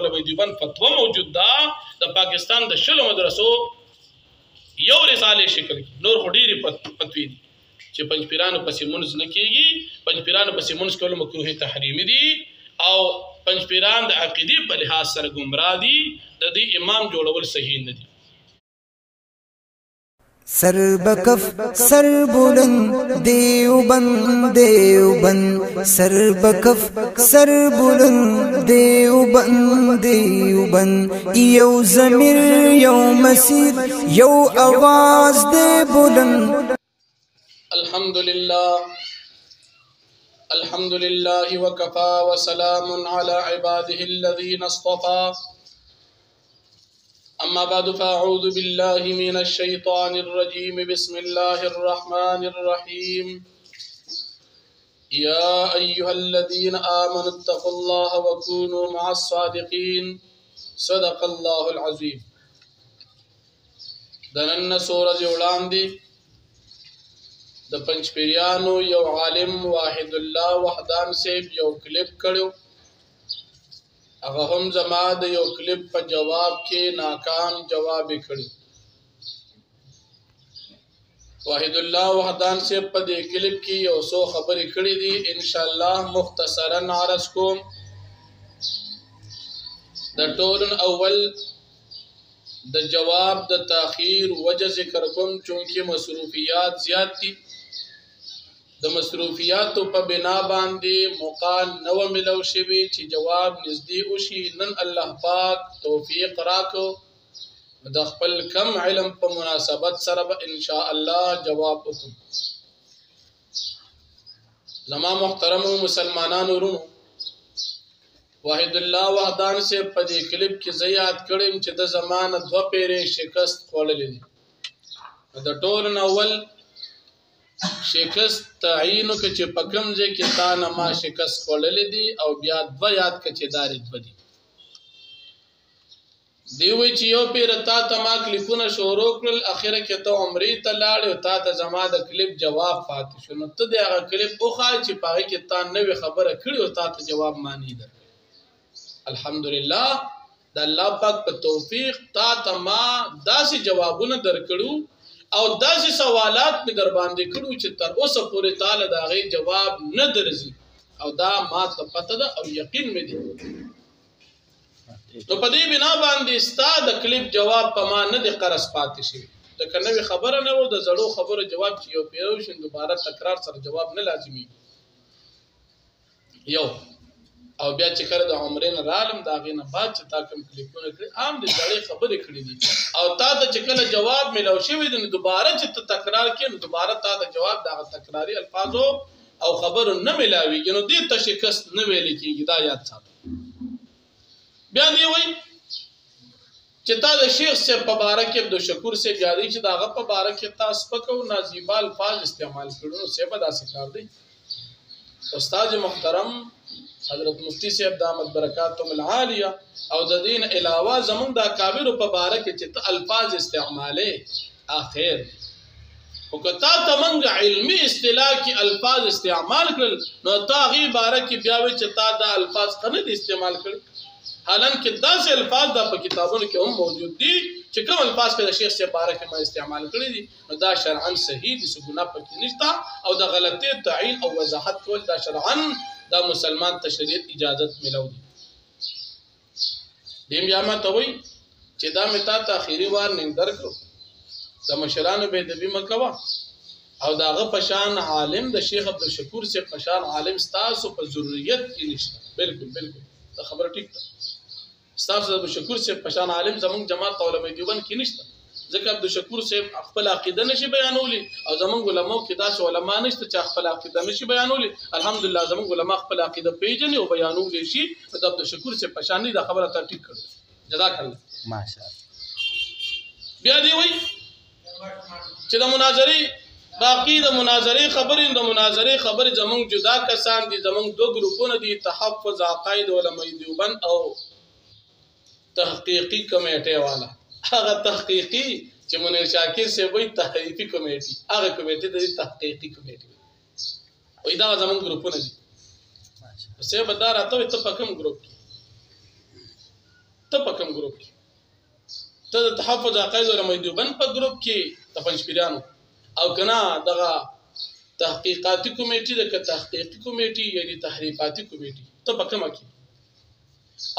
علماء دیوبند فتوا موجود ده د پاکستان د شلو مدرسو یو رساله شکل نور خو ډېرې فتوی دي چې پنځپیرانو پسې مونځ نه کېږي پنځپیرانو پسې مونځ کول مکروه تحریمي دي او پنځپیران د عقیدې په لحاظ سره ګمراه دي د دې امام جوړول صحیح نه دي سر بکف سر بلند دیوبند دیوبند سر بکف سر بلند دیوبند دیوبند یو ضمیر یو مسیر یو آواز دے بلند الحمد لله وكفى وسلام على عباده الذين اصطفى أما بعد فأعوذ بالله من الشيطان الرجيم بسم الله الرحمن الرحيم يا أيها الذين آمنوا اتقوا الله وكونوا مع الصادقين صدق الله العظيم دنن سورة وړاندې د پنځپیرانو یو عالم واحد الله وحدان صاحب یو کلیپ کړو هغه هم زما د یو کلیپ په جواب کې ناکام جواب کړی واحد الله وحدان صاحب په دې کلیپ کې یو څو خبرې کړې دي ان شاء الله مختصرا عرض کوم د ټولن اول د جواب د تاخير وجه ذکر کوم چونکه مصروفیات زیات دي د مصروفیاتو په بنا باندې موقع نو ملو شوی چې جواب نږدې وشي نن الله پاک توفیق راکو د خپل کم علم په مناسبت سره به ان شاء الله جواب وکم زما محترم مسلمانانو ورونو واحد الله وحدان سے په دې کلیپ کې زیات کړم چې د زمانه دو پیرې شکست خوړلې دي د ټول اول شکست تعینو کې چې پکم ځای کې تا نه ما شکست خوړلې دي او بیا دو یاد کې چې دارید بدی دی وی چې یو پیر تا ته ما کلیپونه شروع کړل اخره کې ته عمرې ته لاړ او تا ته زما د کلیپ جواب پاتې شو نو ته د هغه کلیپ اوخا چې پاره کې تا نوې خبره کړې او تا ته جواب مانی ده الحمدلله د الله پاک په توفیق تا ته ما داسې جوابونه درکړو او داسې سوالات می در باندې کړو چې تر اوسه پورې تعالی دا غي جواب نه درځي او دا ما ته پته ده او یقین مې دي نو په دې بنا باندې ستا د کلیپ جواب په ما نه د قرض پاتې شي د کنوي خبره نه و د زړو خبره جواب چې یو پیرو شین دوباره تکرار سره جواب نه لازمي یو او بیا چې کړه د عمرین رالم دا غینه بعد چې تا کوم کلیپونه کړی عام د ځړې خبرې کړې دي او تا ته چې کله جواب ملو شوی دی دوباره چې ته تکرار کړې نو دوباره تا ته جواب دا تکراری الفاظو او خبر نه ملاويږي نو دې ته شکست نه ویل کېږي دا یاد ساتو بیا دی وای چې تا د شیخ سے مبارک عبد الشکور سے یادی چې داغه په مبارک تاسو پکو نازیبا الفاظ استعمال کړو نو سبا دا کار دی استاد محترم حضرت مفتی صاحب دامت برکاتهم العالیه او د دین علاوه زمون دا کابر په بارک چې الفاظ استعماله اخر او کتا تمنګ علمی اصطلاح کی الفاظ استعمال کړل نو تا غي بارک بیا و چې تا دا الفاظ کنه استعمال کړل حالانکه داسې الفاظ دا په کتابونو کې هم موجود دي چې کوم الفاظ په شیخ سے بارک ما استعمال کړی دي نو دا شرعاً صحیح دي څه ګناه پکې نشته او د غلطي تعین او وضاحت کول دا شرعاً دا مسلمان ته شریعت اجازت ملو دي دیم یا ما ته وای چې دا متا ته اخیری وارننګ درکو د مشرانو به د بیمه کوا او داغه پشان عالم د شیخ عبد الشکور سے پشان عالم ستاسو په ضرورت کې نشته بالکل دا خبره ټیک ده ستاسو عبد الشکور سے پشان عالم زمون جماعت علماء دیوبند کې نشته ځکه عبد الشکور سے خپل عقیده نشي بیانولی او زمون علماء کې داس علما نشته چې خپل عقیده نشي بیانولی الحمدلله زمون علماء خپل عقیده پیژني او بیانولی شي د عبد الشکور سے پشان نه دا خبره ته ټیک کړو جزاک الله ماشاءالله بیا دی وای چې د مناظرې باقی د مناظرې خبرې زمون جدا کسان دي زمون دو ګروپونه دي تحفظ عقاید علماء دیوبند او تحقیقی کمیټه والا هغه تحقیقی چې منیر شاکر سے وای تحریفی کمیټه هغه کمیټه د تحقیقی کمیټه وای دا زمون ګروپونه دي ماشاءالله څه بدار اته ته په کوم ګروپ کوم ګروپ کې ته د تحفظ عقاید علماء دیوبند په ګروپ کې د پنځپیرانو او کنا دغه تحقیقاتي کمیټې د تحقیقي کمیټې یا د تحریفاتي کمیټې ته په کومه کې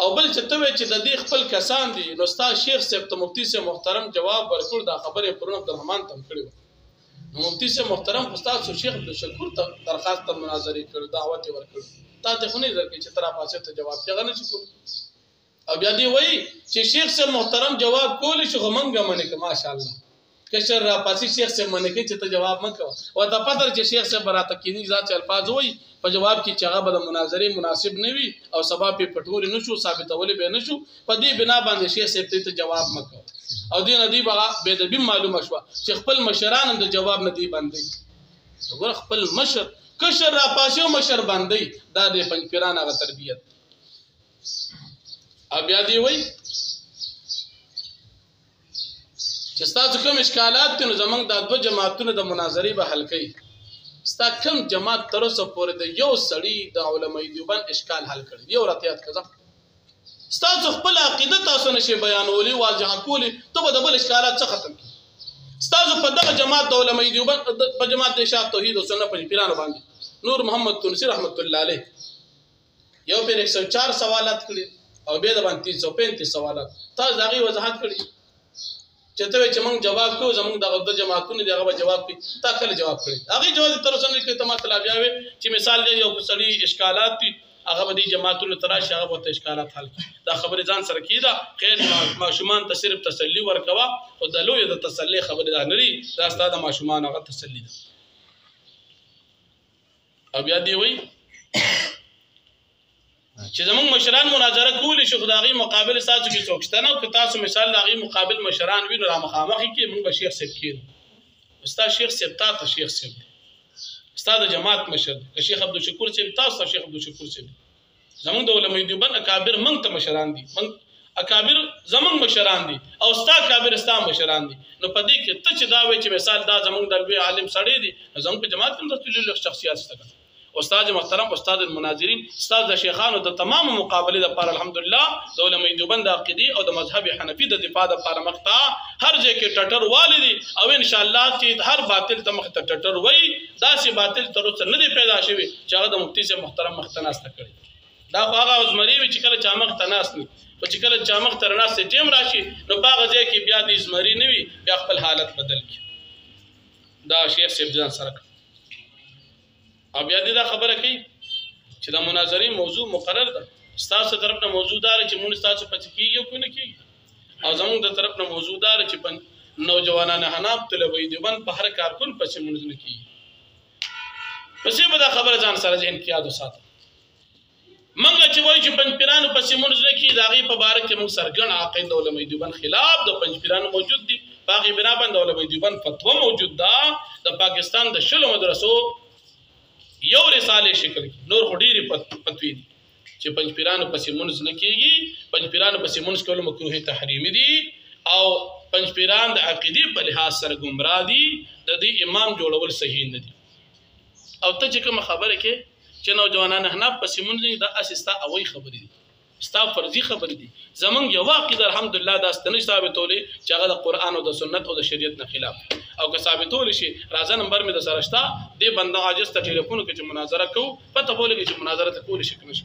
او بل چې ته چې د دې خپل کسان دي نو ستا شیخ صاحب ته مفتي صاحب محترم جواب ورکړ دا خبره پرون عبدالرحمن تم کړی نو مفتي صاحب محترم استاد شیخ عبدالشکور ته درخواست ته مناظره کړ دعوت ورکړ تا ته خو نه درکې چې ترا پاسه ته جواب څنګه نه شي او بیا دی وای چې شیخ صاحب محترم جواب کولی شو منګه منې که ماشاءالله کشر را پاسې شیخ صاحب منې کې چې ته جواب مکو او ته پته چې شیخ صاحب براته کینی ذات الفاظ وای په جواب کې چې هغه به د مناظرې مناسب نه وي او سبب په پټول نه شو ثابتول به نه شو په دې بنا باندې شیخ صاحب ته جواب مکو او دې ندی به د بیم معلومه شو چې خپل مشران هم د جواب ندی باندې وګور خپل مشر کشر را پاسې مشر باندې دا د پنځپیران هغه تربیت بیا دی وای چې ستاسو کوم اشکالات دي نو زمونږ د دوه جماعتونو د مناظرې به حل کوي ستا کوم جماعت تر اوسه پورې د یو سړي د علماء دیوبند اشکال حل کړي یو راتیات کړه ستاسو خپل عقیده تاسو نشي بیانولي واضح کولی ته به د بل اشکالات څخه ختم کړي ستاسو په دغه جماعت د علماء دیوبند په جماعت د اشاعت توحید او سنت په پیرانو باندې نور محمد تونسی رحمت الله علیه یو پر 104 سوالات کړي او به د باندې 335 سوالات تاسو دغه وضاحت کړی چې ته چې موږ جواب کوو زموږ د جماعتونو دغه جواب کوي تا کله جواب کړی هغه جواب تر اوسه نه کوي ته مطلب یاوي چې مثال دی یو سړی اشکالات دي هغه به د جماعتونو تراشي هغه به اشکالات حل کړي دا خبره ځان سره کیدا خیر ماشومان ته صرف تسلی ورکوا او د لوی د تسلی خبره ده نری دا ستاسو ماشومان هغه تسلی ده او بیا دی وای چې زمونږ مشران مناظره کولی شو خدای مقابل ساتو کې څوکشتنه او که تاسو مثال لاغي مقابل مشران وینو را مخامخ کې موږ به شیخ صاحب کې استاد شیخ صاحب تا شیخ صاحب استاد جماعت مشر شیخ عبدالشکور صاحب تاسو شیخ عبدالشکور صاحب زمونږ د علماء دیوبند اکابر موږ ته مشران دي موږ اکابر زمونږ مشران دي او استاد اکابر استاد مشران دي نو په دې کې ته چې دا وایي چې مثال دا زمونږ د لوی عالم سړی دي زمونږ په جماعت کې د لوی شخصیت څخه استاد محترم استاد المناظرین استاد د شیخانو د تمام مقابله لپاره الحمدلله د علماء دیوبند د عقیدې او د مذهب حنفي د دفاع لپاره مخته هر ځای کې ټټر والدي او ان شاء الله چې هر باطل ته مخته ټټر وای داسې باطل تر اوسه نه دی پیدا شوی چې هغه د مفتی سے محترم مخته ناسته کړي دا خو هغه زمری وی چې کله چا مخته ناس نه او چې کله چا مخته ناسته ټیم راشي نو باغ ځای کې بیا د زمری نه وي بیا خپل حالت بدل کی دا شیخ صاحب ځان سره او بیا دې دا خبره کوي چې د مناظرې موضوع مقرر ده ستاسو طرف نه موضوع دار چې مونږ تاسو پچ کیږي کو نه کیږي او زموږ د طرف نه موضوع دار چې نوجوانان حناب طلبه دیوبند په هر کارکون پچ مونږ نه کیږي پسې به دا خبره ځان سره ذهن کې یاد وساتو منګه چې وایي چې پنځپیرانو پسې مونږ نه کیږي دا غي په باره کې مونږ سرګن عقیده علماء دیوبند خلاف د پنځپیرانو موجود دي باقي بنا باندې علماء دیوبند فتوا موجود ده د پاکستان د شلو مدرسو یو رساله شکل نور خډيري پتوي دي چې پنځپیرانو پسې مونږ نه کیږي پنځپیرانو پسې مونږ کول مکروه تحریمی دي او پنځپیران د عقیدې په لحاظ سره گمراه دي د دې امام جوړول صحیح نه دي او ته چې کوم خبره کې چې نوجوانان حناب پسې مونږ د اساستا اوي خبرې دي ستا فرضي خبرې دي زمونږ یو عقیده الحمدلله دا ستنه ثابتولې چې هغه د قران او د سنت او د شریعت نه خلاف او که ثابتول شي راځه نمبر مې د سره شته دې بنده عاجز ته ټلیفون کې چې مناظره کوو پته بولې چې مناظره ته کول شي کنه شي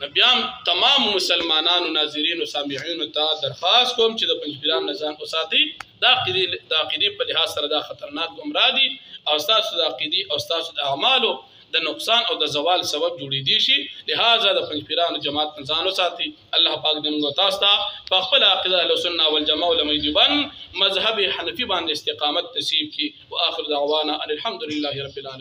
نبيان تمام مسلمانانو ناظرین او سامعین ته درخواست کوم چې د پنځپیران نظام وساتي دا عقیدې په لحاظ سره دا خطرناک گمراه دي او تاسو د عقیدې او تاسو د اعمالو د نقصان او د زوال سبب جوړې دي شي لہذا د پنځپیرانو جماعت نظام وساتي الله پاک دې موږ تاسو ته په خپل عقیده اهل سنت والجماعت علماء دیوبند مذهب حنفي باندې استقامت نصیب کړي واخر دعوانا ان الحمد لله رب العالمين.